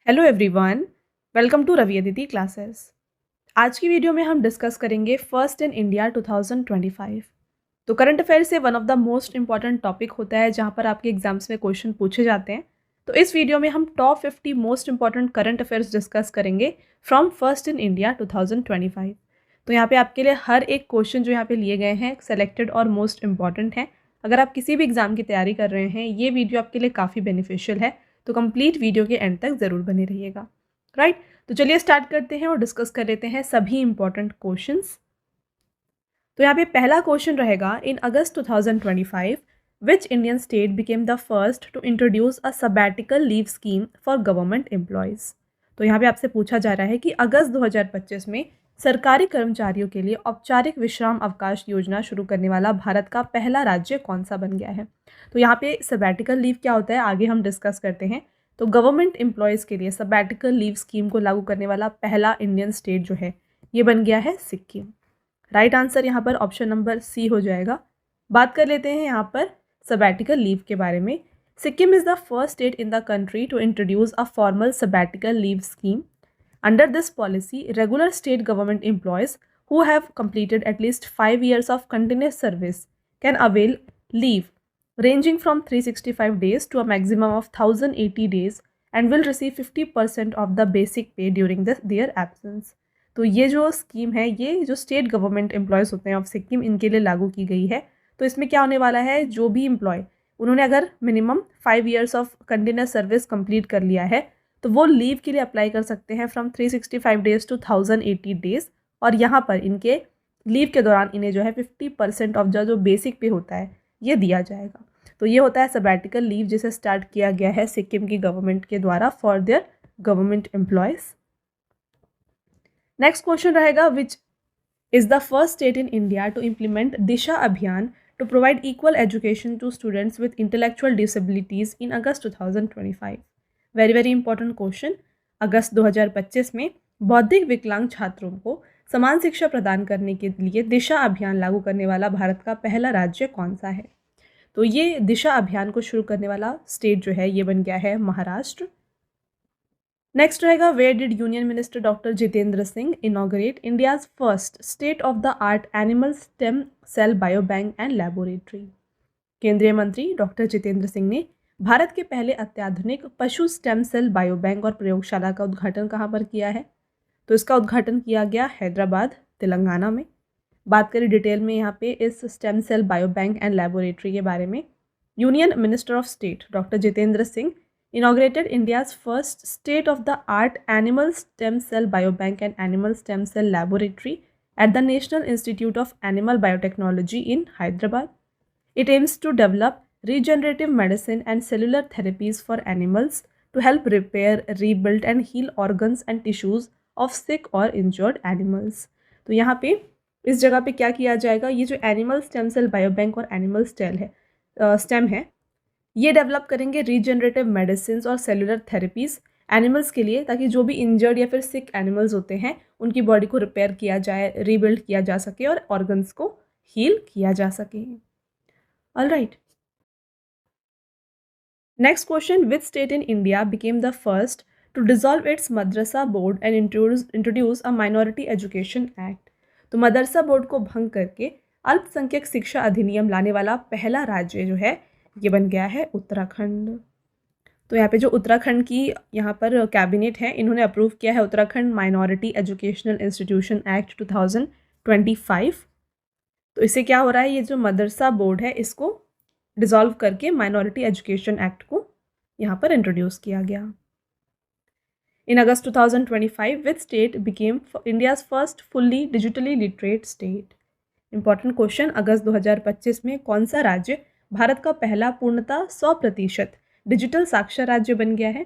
Hello everyone, welcome to Ravi Aditi classes. आज की video में हम डिस्कस करेंगे फर्स्ट इन इंडिया 2025। तो करंट अफेयर से one of the most important topic होता है जहां पर आपके एग्जाम्स में क्वेश्चन पूछे जाते हैं। तो इस वीडियो में हम top 50 most important current affairs discuss करेंगे फ्रॉम फर्स्ट इन इंडिया 2025। तो यहाँ पे आपके लिए हर एक क्वेश्चन जो यहाँ पे लिए गए हैं सेलेक्टेड और मोस्ट इंपॉर्टेंट हैं। अगर आप किसी भी एग्जाम की तैयारी कर रहे हैं ये वीडियो आपके लिए काफ़ी बेनिफिशियल है, तो कंप्लीट वीडियो के एंड तक ज़रूर बने रहिएगा। राइट, तो चलिए स्टार्ट करते हैं और डिस्कस कर लेते हैं सभी इंपॉर्टेंट क्वेश्चंस। तो यहाँ पे पहला क्वेश्चन रहेगा, in August 2025 which Indian state became the first to introduce a sabbatical leave scheme for government employees. तो यहाँ पे आपसे पूछा जा रहा है कि अगस्त 2025 में सरकारी कर्मचारियों के लिए औपचारिक विश्राम अवकाश योजना शुरू करने वाला भारत का पहला राज्य कौन सा बन गया है। तो यहाँ पे सबैटिकल लीव क्या होता है आगे हम डिस्कस करते हैं। तो गवर्नमेंट एम्प्लॉयज़ के लिए सबैटिकल लीव स्कीम को लागू करने वाला पहला इंडियन स्टेट जो है ये बन गया है सिक्किम। राइट आंसर यहाँ पर ऑप्शन नंबर सी हो जाएगा। बात कर लेते हैं यहाँ पर सबैटिकल लीव के बारे में। Sikkim is the first state in the country to introduce a formal sabbatical leave scheme. Under this policy, regular state government employees who have completed at least 5 years of continuous service can avail leave ranging from 365 days to a maximum of 1080 days and will receive 50% of the basic pay during their absence. तो ये जो scheme है ये जो state government employees होते हैं of Sikkim इनके लिए लागू की गई है। तो इसमें क्या होने वाला है, जो भी एम्प्लॉय उन्होंने अगर minimum 5 years of continuous service complete कर लिया है तो वो लीव के लिए अप्लाई कर सकते हैं फ्रॉम 365 डेज टू 1080 डेज। और यहाँ पर इनके लीव के दौरान इन्हें जो है 50% ऑफ जो बेसिक पे होता है ये दिया जाएगा। तो ये होता है सबैटिकल लीव जिसे स्टार्ट किया गया है सिक्किम की गवर्नमेंट के द्वारा for their government employees. Next question रहेगा, which is the first state in India to implement Disha Abhiyan to provide equal education to students with intellectual disabilities in August 2025। Very very important question. अगस्त 2025 में बौद्धिक विकलांग छात्रों को समान शिक्षा प्रदान करने के लिए दिशा अभियान लागू करने वाला भारत का पहला राज्य कौन सा है। तो ये दिशा अभियान को शुरू करने वाला स्टेट जो है ये बन गया है महाराष्ट्र। नेक्स्ट रहेगा, where did union minister doctor Jitendra Singh inaugurate India's first state of the art animal stem cell bio bank and laboratory. केंद्रीय मंत्री डॉक्टर जितेंद्र सिंह ने भारत के पहले अत्याधुनिक पशु स्टेम सेल बायो बैंक और प्रयोगशाला का उद्घाटन कहाँ पर किया है। तो इसका उद्घाटन किया गया हैदराबाद तेलंगाना में। बात करें डिटेल में यहाँ पे इस stem cell bio bank and laboratory के बारे में, union minister of state doctor Jitendra Singh inaugurated India's first state-of-the-art animal stem cell biobank and animal stem cell laboratory at the National Institute of Animal Biotechnology in Hyderabad. It aims to develop regenerative medicine and cellular therapies for animals to help repair, rebuild and heal organs and tissues of sick or injured animals. तो यहाँ पे इस जगह पे क्या किया जाएगा, ये जो एनिमल स्टेम सेल बायोबैंक और एनिमल स्टेम है ये डेवलप करेंगे रीजनरेटिव मेडिसिन और सेलुलर थेरेपीज़ एनिमल्स के लिए, ताकि जो भी इंजर्ड या फिर सिक एनिमल्स होते हैं उनकी बॉडी को रिपेयर किया जाए, रीबिल्ड किया जा सके और ऑर्गन्स को हील किया जा सके। All right, next question, which state in India became the first to dissolve its madrasa board and introduce a minority education act. तो मदरसा बोर्ड को भंग करके अल्पसंख्यक शिक्षा अधिनियम लाने वाला पहला राज्य जो है ये बन गया है उत्तराखंड। तो यहाँ पे जो उत्तराखंड की यहाँ पर कैबिनेट है इन्होंने अप्रूव किया है Uttarakhand minority educational institution act 2025। तो इससे क्या हो रहा है, ये जो मदरसा बोर्ड है इसको डिसॉल्व करके माइनॉरिटी एजुकेशन एक्ट को यहाँ पर इंट्रोड्यूस किया गया। In August 2025 which state became India's first fully digitally literate state. Important question, अगस्त 2025 में कौन सा राज्य भारत का पहला पूर्णतः 100% डिजिटल साक्षर राज्य बन गया है।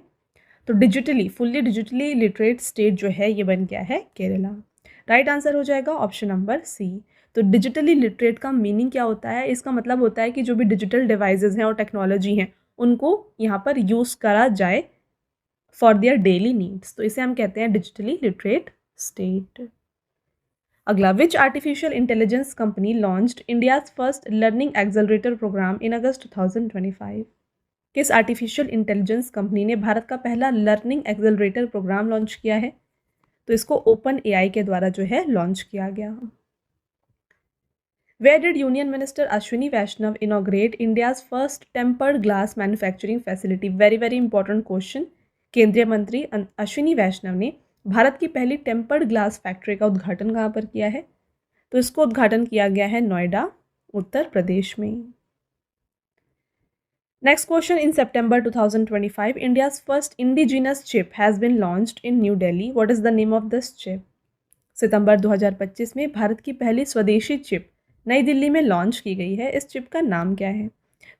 तो फुल्ली डिजिटली लिटरेट स्टेट जो है ये बन गया है केरला। राइट आंसर हो जाएगा ऑप्शन नंबर सी। तो डिजिटली लिटरेट का मीनिंग क्या होता है, इसका मतलब होता है कि जो भी डिजिटल डिवाइसेस हैं और टेक्नोलॉजी हैं उनको यहाँ पर यूज़ करा जाए फॉर देयर डेली नीड्स, तो इसे हम कहते हैं डिजिटली लिटरेट स्टेट। अगला, which artificial intelligence company launched India's first learning accelerator program in August 2025। किस आर्टिफिशियल इंटेलिजेंस कंपनी ने भारत का पहला लर्निंग एक्सेलरेटर प्रोग्राम लॉन्च किया है? तो इसको ओपन एआई के द्वारा जो है लॉन्च किया गया। Where did Union Minister Ashwini Vaishnav inaugurate India's first tempered glass manufacturing facility? Very very important question. केंद्रीय मंत्री अश्विनी वैष्णव ने भारत की पहली टेम्पर्ड ग्लास फैक्ट्री का उद्घाटन कहाँ पर किया है? तो इसको उद्घाटन किया गया है नोएडा, उत्तर प्रदेश में। Next question. In September 2025, India's first indigenous chip has been launched in New Delhi. What is the name of this chip? सितंबर 2025 में भारत की पहली स्वदेशी चिप नई दिल्ली में लॉन्च की गई है। इस चिप का नाम क्या है?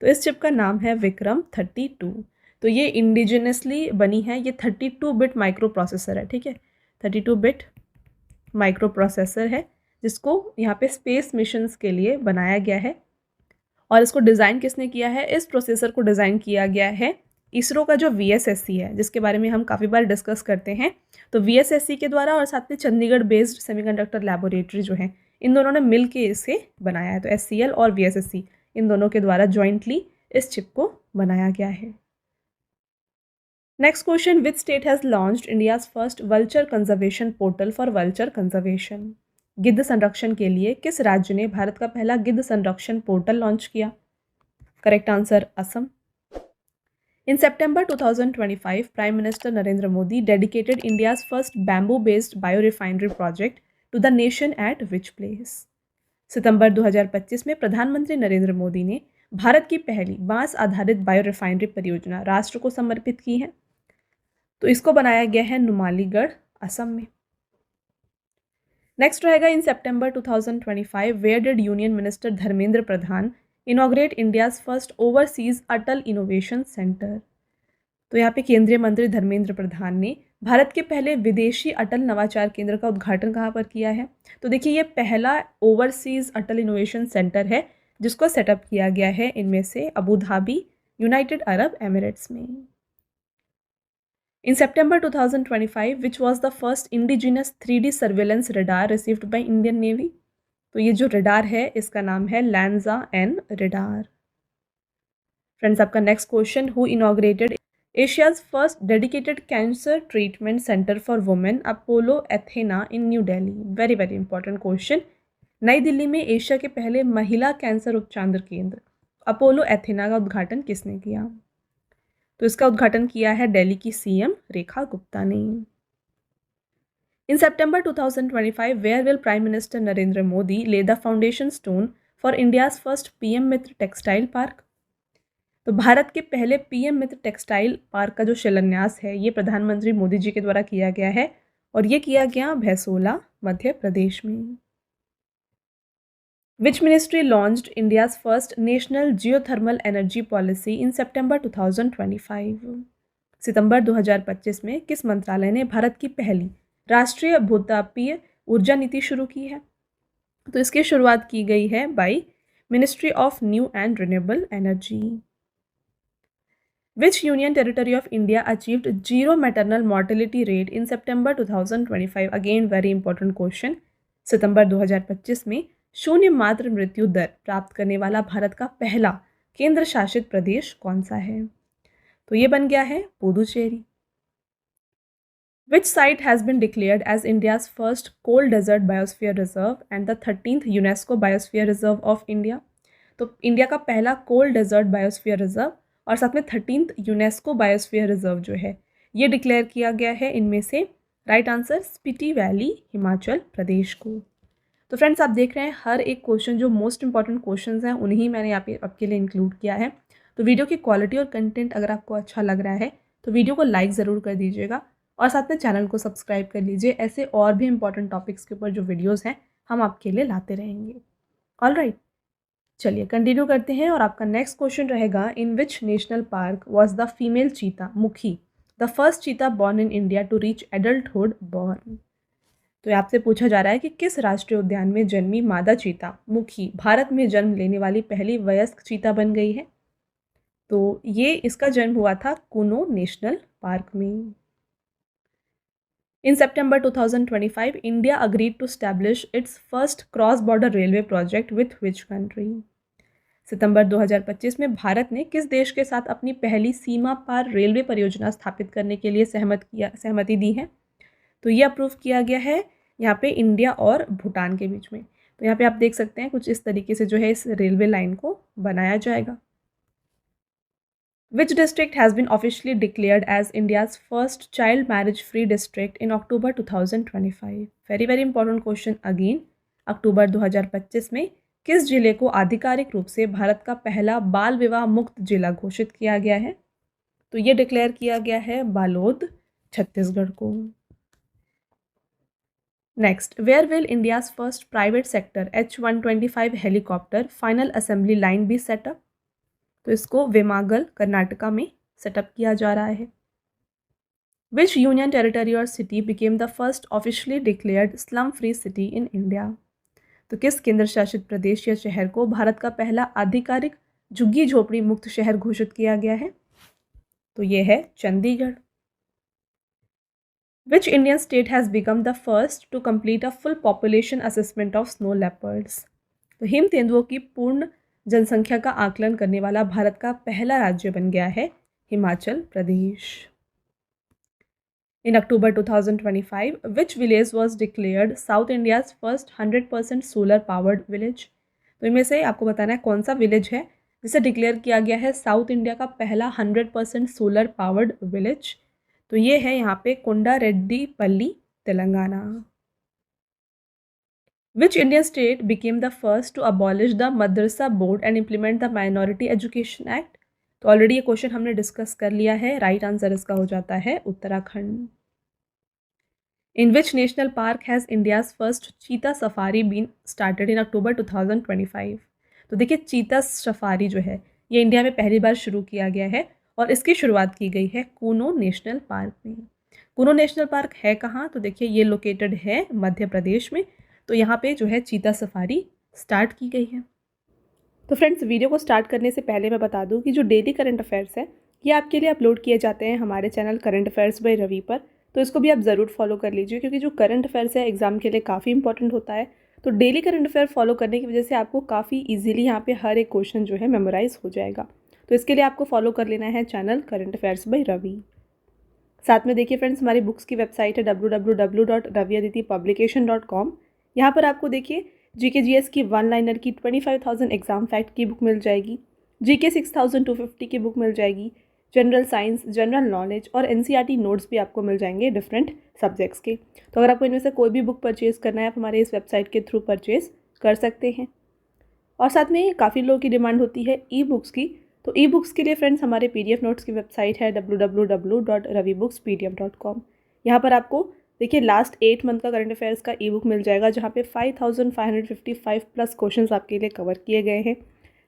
तो इस चिप का नाम है विक्रम 32। तो ये इंडिजिनसली बनी है, ये 32 बिट माइक्रो प्रोसेसर है, ठीक है, 32 बिट माइक्रो प्रोसेसर है जिसको यहाँ पे स्पेस मिशंस के लिए बनाया गया है। और इसको डिज़ाइन किसने किया है? इस प्रोसेसर को डिज़ाइन किया गया है इसरो का जो VSSC है, जिसके बारे में हम काफ़ी बार डिस्कस करते हैं। तो VSSC के द्वारा और साथ में चंडीगढ़ बेस्ड सेमीकंडक्टर लैबोरेटरी जो है, इन दोनों ने मिल के इसे बनाया है। तो SCL और VSSC इन दोनों के द्वारा जॉइंटली इस चिप को बनाया गया है। Next question. Which state has launched India's first vulture conservation portal for vulture conservation? गिद्ध संरक्षण के लिए किस राज्य ने भारत का पहला गिद्ध संरक्षण पोर्टल लॉन्च किया? Correct answer Assam. In September 2025, Prime Minister Narendra Modi dedicated India's first bamboo-based biorefinery project to the nation at which place? सितंबर 2025 में प्रधानमंत्री नरेंद्र मोदी ने भारत की पहली बांस आधारित बायोरिफाइनरी परियोजना राष्ट्र को समर्पित की है। तो इसको बनाया गया है नुमालीगढ़, असम में। नेक्स्ट रहेगा. In September 2025, where did union minister Dharmendra Pradhan inaugurate India's first overseas Atal innovation centre? तो यहाँ पे केंद्रीय मंत्री धर्मेंद्र प्रधान ने भारत के पहले विदेशी अटल नवाचार केंद्र का उद्घाटन कहाँ पर किया है? तो देखिए, ये पहला ओवरसीज अटल इनोवेशन सेंटर है जिसको सेटअप किया गया है इनमें से Abu Dhabi, United Arab Emirates में। In September 2025, which was the first indigenous 3D surveillance radar received by Indian Navy? तो ये जो रडार है इसका नाम है लैंजा एन रडार। फ्रेंड्स, आपका next question. Who inaugurated Asia's first dedicated cancer treatment centre for women Apollo Athena in new Delhi? Very very important question. नई दिल्ली में एशिया के पहले महिला कैंसर उपचार केंद्र अपोलो एथेना का उद्घाटन किसने किया? तो इसका उद्घाटन किया है दिल्ली की CM रेखा गुप्ता ने। In September 2025, where will Prime Minister Narendra Modi lay the foundation stone for India's first PM Mitra textile park? तो भारत के पहले PM मित्र टेक्सटाइल पार्क का जो शिलान्यास है ये प्रधानमंत्री मोदी जी के द्वारा किया गया है और ये किया गया भैसोला, मध्य प्रदेश में। Which ministry launched India's first national geothermal energy policy in September 2025? सितंबर 2025 में किस मंत्रालय ने भारत की पहली राष्ट्रीय भूतापीय ऊर्जा नीति शुरू की है? तो इसकी शुरुआत की गई है by ministry of new and renewable energy. Which union territory of India achieved zero maternal mortality rate in September 2025? Again very important question. सितंबर 2025 में शून्य मातृ मृत्यु दर प्राप्त करने वाला भारत का पहला केंद्र शासित प्रदेश कौन सा है? तो ये बन गया है Puducherry. Which site has been declared as India's first cold desert biosphere reserve and the 13th UNESCO Biosphere Reserve of India? तो इंडिया का पहला कोल्ड डेजर्ट बायोस्फीयर रिजर्व और साथ में 13th यूनेस्को बायोस्फीयर रिजर्व जो है ये डिक्लेयर किया गया है इनमें से right answer Spiti valley, Himachal Pradesh को। तो फ्रेंड्स, आप देख रहे हैं हर एक क्वेश्चन जो मोस्ट इंपॉर्टेंट क्वेश्चंस हैं उन्हीं मैंने यहाँ पे आपके लिए इंक्लूड किया है। तो वीडियो की क्वालिटी और कंटेंट अगर आपको अच्छा लग रहा है तो वीडियो को लाइक ज़रूर कर दीजिएगा और साथ में चैनल को सब्सक्राइब कर लीजिए। ऐसे और भी इंपॉर्टेंट टॉपिक्स के ऊपर जो वीडियोज़ हैं हम आपके लिए लाते रहेंगे। ऑलराइट, चलिए कंटिन्यू करते हैं और आपका नेक्स्ट क्वेश्चन रहेगा. In which national park was the female cheetah Mukhi the first cheetah born in India to reach adulthood born? तो आपसे पूछा जा रहा है कि किस राष्ट्रीय उद्यान में जन्मी मादा चीता मुखी भारत में जन्म लेने वाली पहली वयस्क चीता बन गई है? तो ये इसका जन्म हुआ था कुनो नेशनल पार्क में. In September 2025, India agreed to establish its first cross-border railway project with which country? सितंबर 2025 में भारत ने किस देश के साथ अपनी पहली सीमा पार रेलवे परियोजना स्थापित करने के लिए सहमति दी है? तो ये अप्रूव किया गया है यहाँ पे इंडिया और भूटान के बीच में। तो यहाँ पे आप देख सकते हैं कुछ इस तरीके से जो है इस रेलवे लाइन को बनाया जाएगा। Which district has been officially declared as India's first child marriage free district in October 2025? Very important question again. अक्टूबर 2025 में किस जिले को आधिकारिक रूप से भारत का पहला बाल विवाह मुक्त जिला घोषित किया गया है? तो ये डिक्लेयर किया गया है बालोद, छत्तीसगढ़ को। Next, where will India's first private sector H-125 helicopter final assembly line be set up? तो इसको वेमागल, कर्नाटका में सेटअप किया जा रहा है। विच यूनियन टेरिटरी और city became the first officially declared slum free city in India? तो किस केंद्र शासित प्रदेश या शहर को भारत का पहला आधिकारिक झुग्गी झोपड़ी मुक्त शहर घोषित किया गया है? तो ये है Chandigarh. Which Indian state has become the first to complete a full population assessment of snow leopards? तो हिम तेंदुओं की पूर्ण जनसंख्या का आकलन करने वाला भारत का पहला राज्य बन गया है Himachal Pradesh. In October 2025, which village was declared South India's first 100% solar powered village? तो इनमें से आपको बताना है कौन सा विलेज है जिसे डिक्लेयर किया गया है साउथ इंडिया का पहला 100% सोलर पावर्ड विलेज। तो ये है यहाँ पे कोंडारेड्डीपल्ली, Telangana. Which Indian state became the first to abolish the Madrasa Board and implement the Minority Education Act? तो ऑलरेडी ये क्वेश्चन हमने डिस्कस कर लिया है। राइट आंसर इसका हो जाता है Uttarakhand. In which national park has India's first cheetah safari been started in October 2025? तो देखिए चीता सफारी जो है ये इंडिया में पहली बार शुरू किया गया है और इसकी शुरुआत की गई है कूनो नेशनल पार्क में। कूनो नेशनल पार्क है कहाँ? तो देखिए ये लोकेटेड है मध्य प्रदेश में। तो यहाँ पे जो है चीता सफारी स्टार्ट की गई है। तो फ्रेंड्स, वीडियो को स्टार्ट करने से पहले मैं बता दूँ कि जो डेली करंट अफेयर्स है ये आपके लिए अपलोड किए जाते हैं हमारे channel current affairs by Ravi पर। तो इसको भी आप ज़रूर फॉलो कर लीजिए क्योंकि जो करंट अफेयर्स है एग्जाम के लिए काफ़ी इंपॉर्टेंट होता है। तो डेली करंट अफेयर फॉलो करने की वजह से आपको काफ़ी ईजिली यहाँ पे हर एक क्वेश्चन जो है मेमोराइज हो जाएगा। तो इसके लिए आपको फॉलो कर लेना है channel current affairs by Ravi. साथ में देखिए फ्रेंड्स, हमारी बुक्स की वेबसाइट है www.raviaditipublication.com। यहाँ पर आपको देखिए जीके जीएस की वन लाइनर की 25,000 एग्जाम फैक्ट की बुक मिल जाएगी, जीके 6,250 की बुक मिल जाएगी, जनरल साइंस, जनरल नॉलेज और एनसीईआरटी नोट्स भी आपको मिल जाएंगे डिफरेंट सब्जेक्ट्स के। तो अगर आपको इनमें से कोई भी बुक परचेज़ करना है आप हमारे इस वेबसाइट के थ्रू परचेज़ कर सकते हैं। और साथ में काफ़ी लोगों की डिमांड होती है ई बुक्स की। तो ई बुक्स के लिए फ्रेंड्स हमारे पीडीएफ नोट्स की वेबसाइट है www.ravibookspdf.com। यहाँ पर आपको देखिए लास्ट 8 मंथ का करंट अफेयर्स का ई बुक मिल जाएगा जहाँ पे 5,555 प्लस क्वेश्चंस आपके लिए कवर किए गए हैं।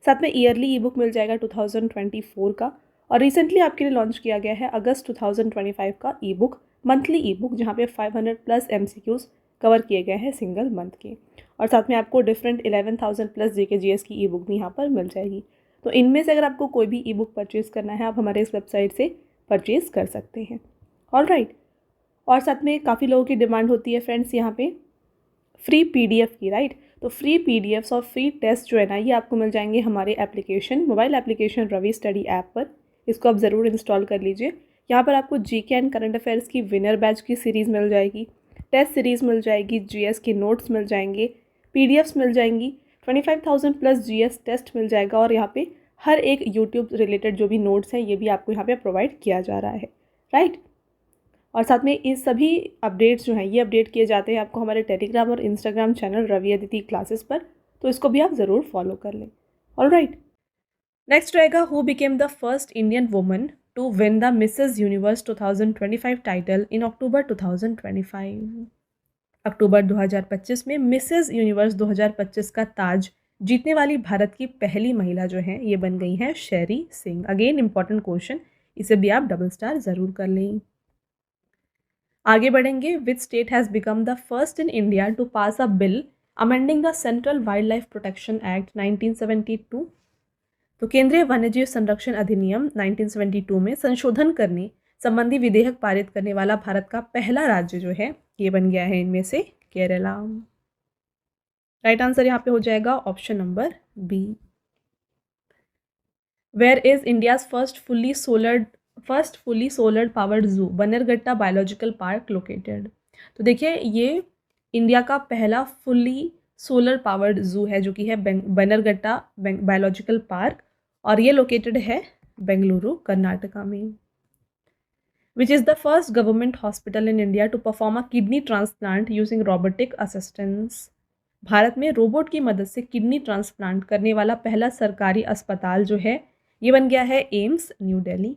साथ में ईयरली ई बुक मिल जाएगा 2024 का, और रिसेंटली आपके लिए लॉन्च किया गया है अगस्त 2025 का ई बुक, मंथली ई बुक, जहाँ पे 500 प्लस MCQs कवर किए गए हैं सिंगल मंथ के। और साथ में आपको डिफरेंट 11,000 प्लस जीके जीएस की ई बुक भी यहाँ पर मिल जाएगी। तो इनमें से अगर आपको कोई भी ई बुक परचेज़ करना है आप हमारे इस वेबसाइट से परचेज़ कर सकते हैं। ऑलराइट। और साथ में काफ़ी लोगों की डिमांड होती है फ्रेंड्स यहाँ पे फ्री पीडीएफ की, राइट। तो फ्री पीडीएफ्स और फ्री टेस्ट जो है ना ये आपको मिल जाएंगे हमारे application, mobile application Ravi study app पर। इसको आप ज़रूर इंस्टॉल कर लीजिए। यहाँ पर आपको जीके एंड करंट अफेयर्स की विनर बैच की सीरीज़ मिल जाएगी, टेस्ट सीरीज़ मिल जाएगी, जीएस के नोट्स मिल जाएंगे, पीडीएफ्स मिल जाएंगी, 25,000 प्लस जीएस टेस्ट मिल जाएगा, और यहाँ पे हर एक यूट्यूब रिलेटेड जो भी नोट्स हैं ये भी आपको यहाँ पे प्रोवाइड किया जा रहा है, राइट। और साथ में ये सभी अपडेट्स जो हैं ये अपडेट किए जाते हैं आपको हमारे टेलीग्राम और Instagram channel Ravi Aditi classes पर। तो इसको भी आप ज़रूर फॉलो कर लें। ऑलराइट। नेक्स्ट रहेगा who became the first Indian woman to win the Mrs Universe 2025 title in October 2025। अक्टूबर 2025 में मिसेस यूनिवर्स 2025 का ताज जीतने वाली भारत की पहली महिला जो है ये बन गई हैं शेरी सिंह। अगेन इंपॉर्टेंट क्वेश्चन, इसे भी आप डबल स्टार ज़रूर कर लें। आगे बढ़ेंगे। Which state has become the first in India to pass a bill amending the central wildlife protection act 1972। तो केंद्रीय वन्यजीव संरक्षण अधिनियम 1972 में संशोधन करने संबंधी विधेयक पारित करने वाला भारत का पहला राज्य जो है ये बन गया है इनमें से केरला। राइट आंसर यहाँ पे हो जाएगा option number B. Where is India's first fully solar powered zoo Bannerghatta biological park located. तो देखिए ये इंडिया का पहला फुल्ली सोलर पावर्ड जू है जो कि है बन्नेरघट्टा बायोलॉजिकल पार्क, और ये लोकेटेड है बेंगलुरु कर्नाटका में। Which is the first government hospital in India to perform a kidney transplant using robotic assistance. Bharat में रोबोट की मदद से किडनी ट्रांसप्लांट करने वाला पहला सरकारी अस्पताल जो है ये बन गया है AIIMS new Delhi.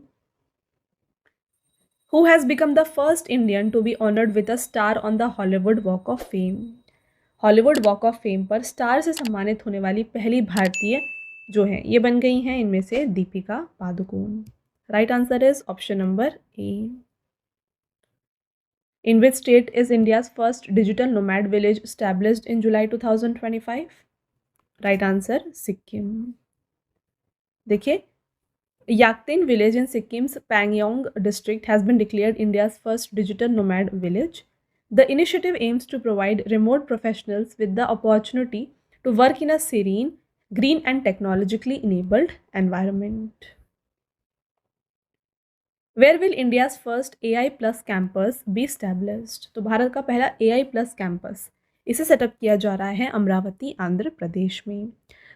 Who has become the first Indian to be honored with a star on the Hollywood Walk of Fame? Hollywood walk of fame पर स्टार से सम्मानित होने वाली पहली भारतीय जो है ये बन गई हैं इनमें से Deepika Padukone. Right answer is option number A. In which state is India's first digital nomad village established in July 2025? Right answer, Sikkim. देखिए, Yaktin village in Sikkim's Pangyong district has been declared India's first digital nomad village. The initiative aims to provide remote professionals with the opportunity to work in a serene, green and technologically enabled environment. Where will India's first AI plus campus be established? तो भारत का पहला AI plus campus इसे setup किया जा रहा है अमरावती आंध्र प्रदेश में।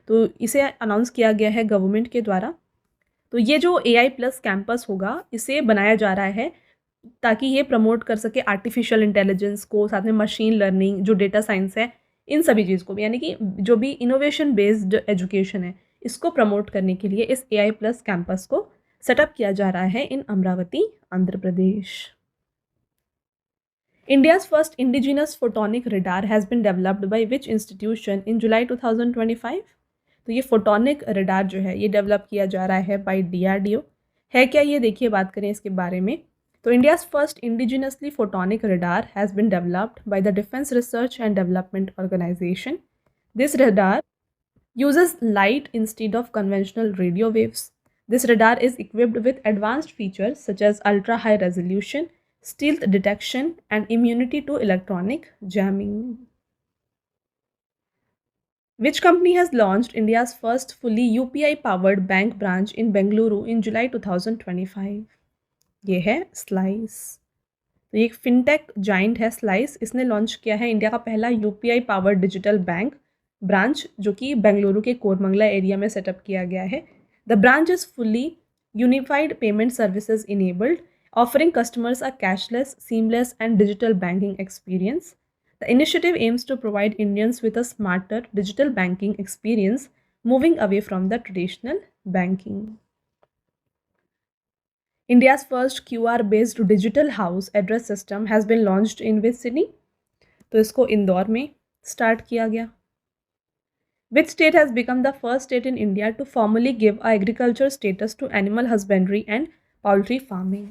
तो इसे अनाउंस किया गया है गवर्नमेंट के द्वारा। तो ये जो AI प्लस कैंपस होगा इसे बनाया जा रहा है ताकि ये प्रमोट कर सके आर्टिफिशियल इंटेलिजेंस को, साथ में मशीन लर्निंग, जो डेटा साइंस है, इन सभी चीज़ को भी, यानी कि जो भी इनोवेशन बेस्ड एजुकेशन है इसको प्रमोट करने के लिए इस AI प्लस कैंपस को सेटअप किया जा रहा है इन Amravati Andhra Pradesh. India's first indigenous photonic radar has been developed by which institution in July 2025? तो ये फोटोनिक रडार जो है ये डेवलप किया जा रहा है बाय DRDO। है क्या ये, देखिए बात करें इसके बारे में। तो India's first indigenously photonic radar has been developed by the defence research and development organisation. This radar uses light instead of conventional radio waves. This radar is equipped with advanced features such as ultra high resolution, stealth detection, and immunity to electronic jamming. Which company has launched India's first fully UPI-powered bank branch in Bengaluru in July 2025? ये है slice. तो ये एक fintech giant है slice, इसने launch किया है India का पहला UPI powered digital bank branch जो कि बेंगलुरु के कोरमंगला एरिया में सेटअप किया गया है। The branch is fully unified payment services enabled, offering customers a cashless, seamless and digital banking experience. The initiative aims to provide Indians with a smarter digital banking experience, moving away from the traditional banking. India's first QR-based digital house address system has been launched in which city? तो इसको इंदौर में start किया गया। Which state has become the first state in India to formally give a agriculture status to animal husbandry and poultry farming?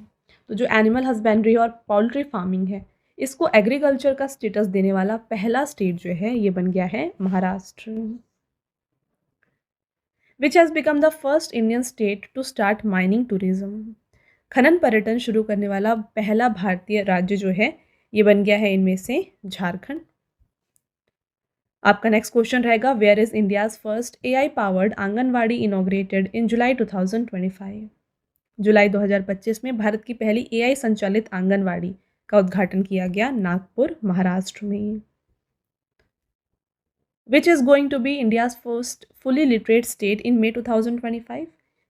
तो जो animal husbandry और poultry farming है इसको एग्रीकल्चर का स्टेटस देने वाला पहला स्टेट जो है ये बन गया है Maharashtra. Which has become the first Indian state to start mining tourism? खनन पर्यटन शुरू करने वाला पहला भारतीय राज्य जो है ये बन गया है इनमें से झारखंड। आपका नेक्स्ट क्वेश्चन रहेगा, where is India's first AI powered anganwadi inaugurated in July 2025? जुलाई 2025 में भारत की पहली AI संचालित आंगनवाड़ी का उद्घाटन किया गया नागपुर महाराष्ट्र में। Which is going to be India's first fully literate state in May 2025?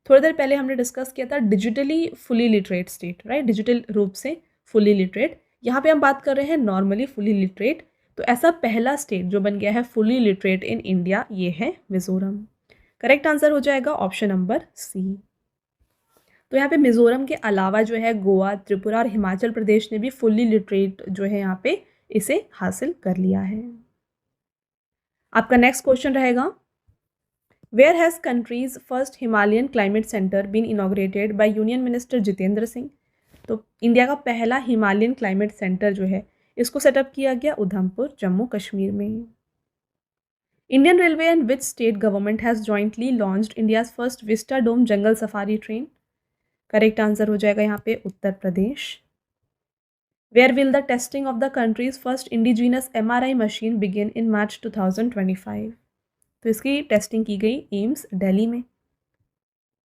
थोड़ी देर पहले हमने डिस्कस किया था digitally fully literate state, right, digital रूप से फुली लिटरेट। यहाँ पे हम बात कर रहे हैं नॉर्मली फुली लिटरेट। तो ऐसा पहला स्टेट जो बन गया है फुली लिटरेट इन इंडिया ये है मिज़ोरम। करेक्ट आंसर हो जाएगा ऑप्शन नंबर सी। तो यहाँ पे मिज़ोरम के अलावा जो है गोवा, त्रिपुरा और हिमाचल प्रदेश ने भी फुल्ली लिटरेट जो है यहाँ पे इसे हासिल कर लिया है। आपका नेक्स्ट क्वेश्चन रहेगा, where has country's first Himalayan climate centre been inaugurated by union minister Jitendra Singh? तो इंडिया का पहला हिमालयन क्लाइमेट सेंटर जो है इसको सेटअप किया गया उधमपुर जम्मू कश्मीर में। Indian railway and which state government has jointly launched India's first vista dome jungle safari train? Correct answer हो जाएगा यहाँ पे Uttar Pradesh. Where will the testing of the country's first indigenous MRI machine begin in March 2025? तो इसकी testing की गई एम्स दिल्ली में।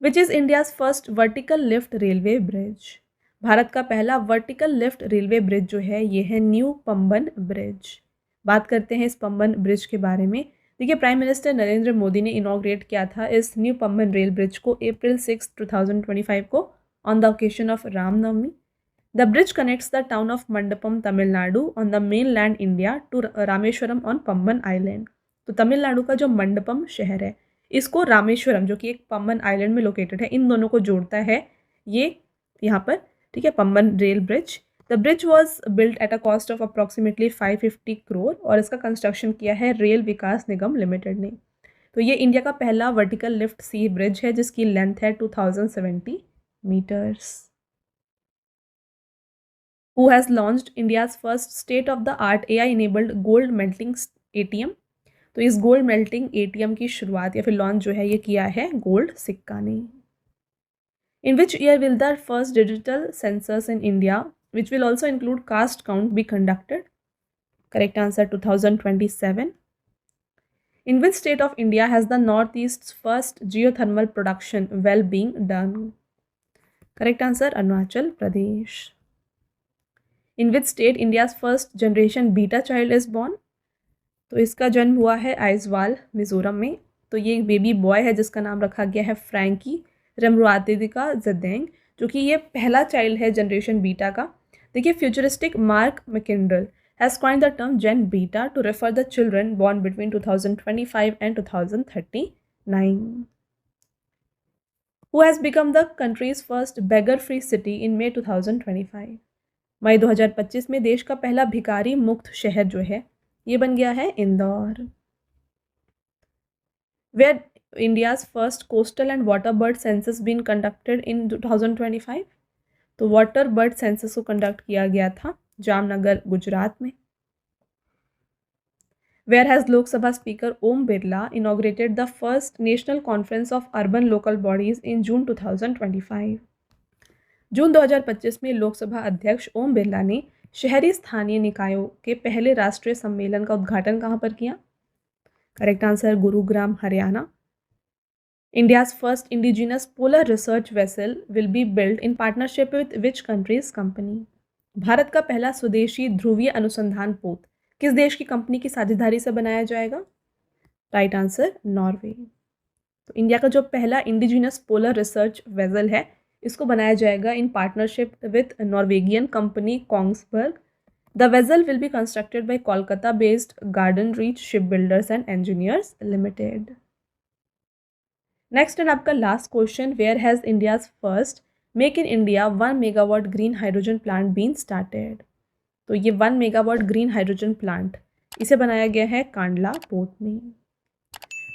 Which is India's first vertical lift railway bridge. Bharat का पहला वर्टिकल लिफ्ट रेलवे ब्रिज जो है ये है न्यू पंबन ब्रिज। बात करते हैं इस पंबन ब्रिज के बारे में। देखिए, प्राइम मिनिस्टर नरेंद्र मोदी ने इनॉग्रेट किया था इस न्यू पंबन रेल ब्रिज को अप्रैल 6, 2025 को on the occasion of Ramnavami. The bridge connects the town of Mandapam Tamil Nadu on the mainland India to Rameswaram on Pamban island. तो तमिलनाडु का जो मंडपम शहर है इसको रामेश्वरम, जो कि एक पंबन आइलैंड में लोकेटेड है, इन दोनों को जोड़ता है ये यहाँ पर, ठीक है, Pamban rail bridge. The bridge was built at a cost of approximately 550 crore और इसका कंस्ट्रक्शन किया है रेल विकास निगम लिमिटेड ने। तो ये इंडिया का पहला वर्टिकल लिफ्ट सी ब्रिज है जिसकी लेंथ है 2070 metres. Who has launched India's first state-of-the-art AI-enabled gold melting ATM? तो इस गोल्ड मेल्टिंग ATM की शुरुआत या फिर लॉन्च जो है ये किया है गोल्ड सिक्का ने। In which year will the first digital census in India, which will also include caste count, be conducted? Correct answer 2027. In which state of India has the Northeast's first geothermal production well being done? Correct answer Arunachal Pradesh. In which state India's first generation beta child is born? तो इसका जन्म हुआ है आइजवाल मिजोरम में। तो ये एक baby boy है जिसका नाम रखा गया है फ्रैंकी रमरुआतिदिका जदेंग, जो कि ये पहला चाइल्ड है जनरेशन बीटा का। देखिए, futuristic Mark McCrindle has coined the term Gen Beta to refer the children born between 2025 and 2039. Who has become the country's first beggar-free city in May 2025? मई 2025 में देश का पहला भिखारी मुक्त शहर जो है ये बन गया है Indore. Where India's first coastal and water bird census been conducted in 2025? तो वाटर बर्ड सेंसस को कंडक्ट किया गया था जामनगर गुजरात में। Where has Lok Sabha Speaker Om Birla inaugurated the first National Conference of Urban Local Bodies in June 2025? जून 2025 में लोकसभा अध्यक्ष ओम बिरला ने शहरी स्थानीय निकायों के पहले राष्ट्रीय सम्मेलन का उद्घाटन कहाँ पर किया? Correct answer Gurugram, Haryana. India's first indigenous polar research vessel will be built in partnership with which country's company? Bharat का पहला स्वदेशी ध्रुवीय अनुसंधान पोत किस देश की कंपनी की साझेदारी से बनाया जाएगा? Right answer Norway. तो इंडिया का जो पहला इंडिजिनस पोलर रिसर्च वेसल है इसको बनाया जाएगा in partnership with Norwegian company Kongsberg. The vessel will be constructed by Kolkata based Garden Reach ship builders and engineers limited. Next and आपका last question, where has India's first make in India 1 megawatt green hydrogen plant been started? तो ये 1 megawatt green hydrogen plant इसे बनाया गया है Kandla port में।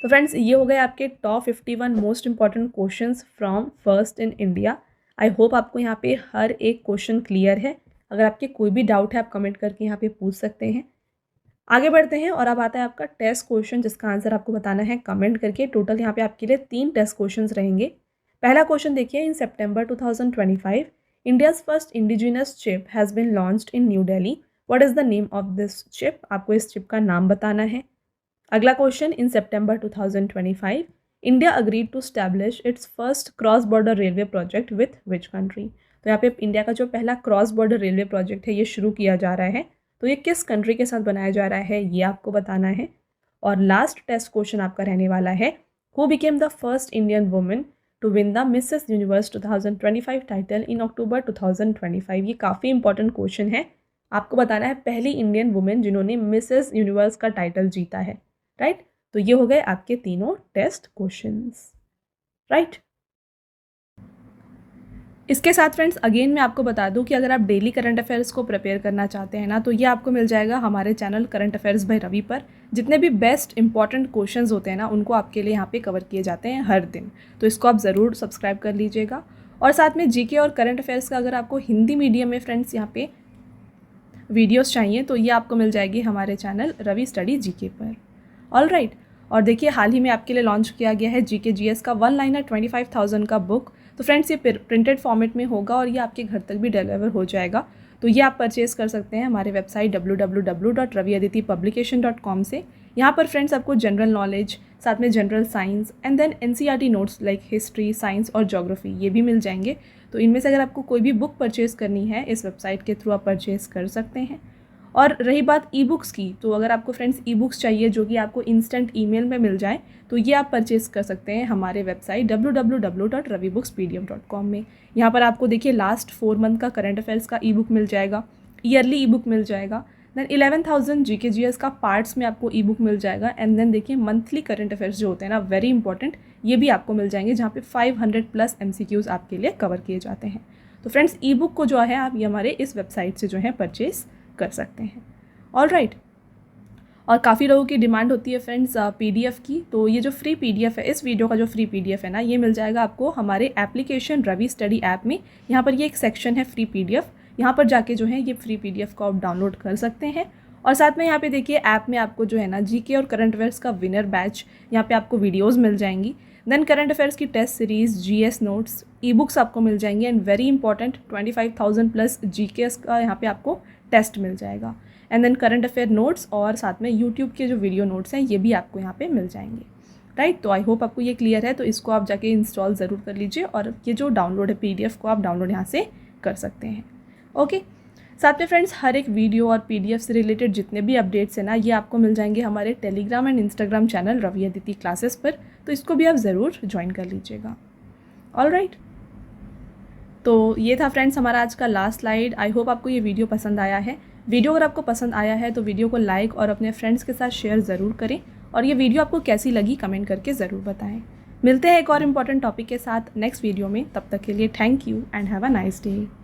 तो friends, ये हो गए आपके top 51 most important questions from first in India. I hope आपको यहाँ पे हर एक क्वेश्चन क्लियर है। अगर आपके कोई भी डाउट है आप कमेंट करके यहाँ पे पूछ सकते हैं। आगे बढ़ते हैं और अब आता है आपका टेस्ट क्वेश्चन जिसका आंसर आपको बताना है कमेंट करके। टोटल यहाँ पे आपके लिए 3 टेस्ट क्वेश्चंस रहेंगे। पहला क्वेश्चन देखिए, in September 2025 India's first indigenous chip has been launched in new Delhi. What is the name of this chip? आपको इस चिप का नाम बताना है। अगला question, in September 2025 India agreed to establish its first cross border railway project with which country? तो यहाँ पे इंडिया का जो पहला क्रॉस बॉर्डर रेलवे प्रोजेक्ट है ये शुरू किया जा रहा है, तो ये किस कंट्री के साथ बनाया जा रहा है ये आपको बताना है। और लास्ट टेस्ट क्वेश्चन आपका रहने वाला है, who became the first Indian women to win the Mrs Universe 2025 title in October 2025? ये काफ़ी इंपॉर्टेंट क्वेश्चन है। आपको बताना है पहली इंडियन वुमेन जिन्होंने मिसेस यूनिवर्स का टाइटल जीता है, राइट? तो ये हो गए आपके तीनों टेस्ट क्वेश्चंस, राइट? इसके साथ फ्रेंड्स अगेन मैं आपको बता दूं कि अगर आप डेली करंट अफेयर्स को प्रिपेयर करना चाहते हैं ना, तो ये आपको मिल जाएगा हमारे channel current affairs by Ravi पर। जितने भी बेस्ट इंपॉर्टेंट क्वेश्चंस होते हैं ना उनको आपके लिए यहाँ पे कवर किए जाते हैं हर दिन, तो इसको आप ज़रूर सब्सक्राइब कर लीजिएगा। और साथ में जीके और करंट अफेयर्स का अगर आपको हिंदी मीडियम में फ्रेंड्स यहाँ पे वीडियोज़ चाहिए तो ये आपको मिल जाएगी हमारे चैनल रवि स्टडी जीके पर। All right. और देखिए, हाल ही में आपके लिए लॉन्च किया गया है जीके जीएस का 1 लाइनर 25,000 का बुक। तो फ्रेंड्स ये प्रिंटेड फॉर्मेट में होगा और ये आपके घर तक भी डिलीवर हो जाएगा। तो ये आप परचेज़ कर सकते हैं हमारे वेबसाइट www.raviaditipublication.com से। यहाँ पर फ्रेंड्स आपको जनरल नॉलेज, साथ में general science and then NCERT notes like history, science और ज्योग्राफी ये भी मिल जाएंगे। तो इनमें से अगर आपको कोई भी बुक परचेज़ करनी है इस वेबसाइट के थ्रू आप परचेज़ कर सकते हैं। और रही बात ई बुक्स की, तो अगर आपको फ्रेंड्स ई बुक्स चाहिए जो कि आपको इंस्टेंट ईमेल में मिल जाए तो ये आप परचेज़ कर सकते हैं हमारे वेबसाइट www.ravibooks.pdf.com में। यहाँ पर आपको देखिए लास्ट 4 मंथ का करंट अफेयर्स का ई बुक मिल जाएगा, ईयरली ई बुक मिल जाएगा, देन 11,000 GK/GS का पार्ट्स में आपको ई बुक मिल जाएगा एंड देन देखिए मंथली करंट अफेयर्स जो होते हैं ना वेरी इंपॉर्टेंट, ये भी आपको मिल जाएंगे जहाँ पे 500+ MCQs आपके लिए कवर किए जाते हैं। तो फ्रेंड्स ई बुक को जो है आप ये हमारे इस वेबसाइट से जो है परचेज़ कर सकते हैं। ऑलराइट, और काफ़ी लोगों की डिमांड होती है फ्रेंड्स PDF की, तो ये जो फ्री PDF है, इस वीडियो का जो फ्री PDF है ना, ये मिल जाएगा आपको हमारे एप्लीकेशन रवि स्टडी ऐप में। यहाँ पर ये एक सेक्शन है फ्री PDF, यहाँ पर जाके जो है ये फ्री PDF को आप डाउनलोड कर सकते हैं। और साथ में यहाँ पे देखिए ऐप में आपको जो है ना GK और करंट अफेयर्स का विनर बैच, यहाँ पे आपको वीडियोज़ मिल जाएंगी, देन करंट अफेयर्स की test series, GS notes, e books आपको मिल जाएंगी एंड वेरी इंपॉर्टेंट 25,000+ GK का यहाँ पे आपको टेस्ट मिल जाएगा and then current affair notes और साथ में यूट्यूब के जो वीडियो नोट्स हैं ये भी आपको यहाँ पे मिल जाएंगे। राइट, तो आई होप आपको ये क्लियर है। तो इसको आप जाके इंस्टॉल ज़रूर कर लीजिए और ये जो डाउनलोड है PDF को आप डाउनलोड यहाँ से कर सकते हैं। ओके, साथ में फ्रेंड्स हर एक वीडियो और PDF से रिलेटेड जितने भी अपडेट्स हैं ना ये आपको मिल जाएंगे हमारे Telegram and Instagram channel Ravi Aditi classes पर, तो इसको भी आप ज़रूर ज्वाइन कर लीजिएगा। ऑलराइट, तो ये था फ्रेंड्स हमारा आज का लास्ट स्लाइड। आई होप आपको ये वीडियो पसंद आया है। वीडियो अगर आपको पसंद आया है तो वीडियो को लाइक और अपने फ्रेंड्स के साथ शेयर ज़रूर करें और ये वीडियो आपको कैसी लगी कमेंट करके ज़रूर बताएं। मिलते हैं एक और इम्पॉर्टेंट टॉपिक के साथ नेक्स्ट वीडियो में, तब तक के लिए thank you and have a nice day.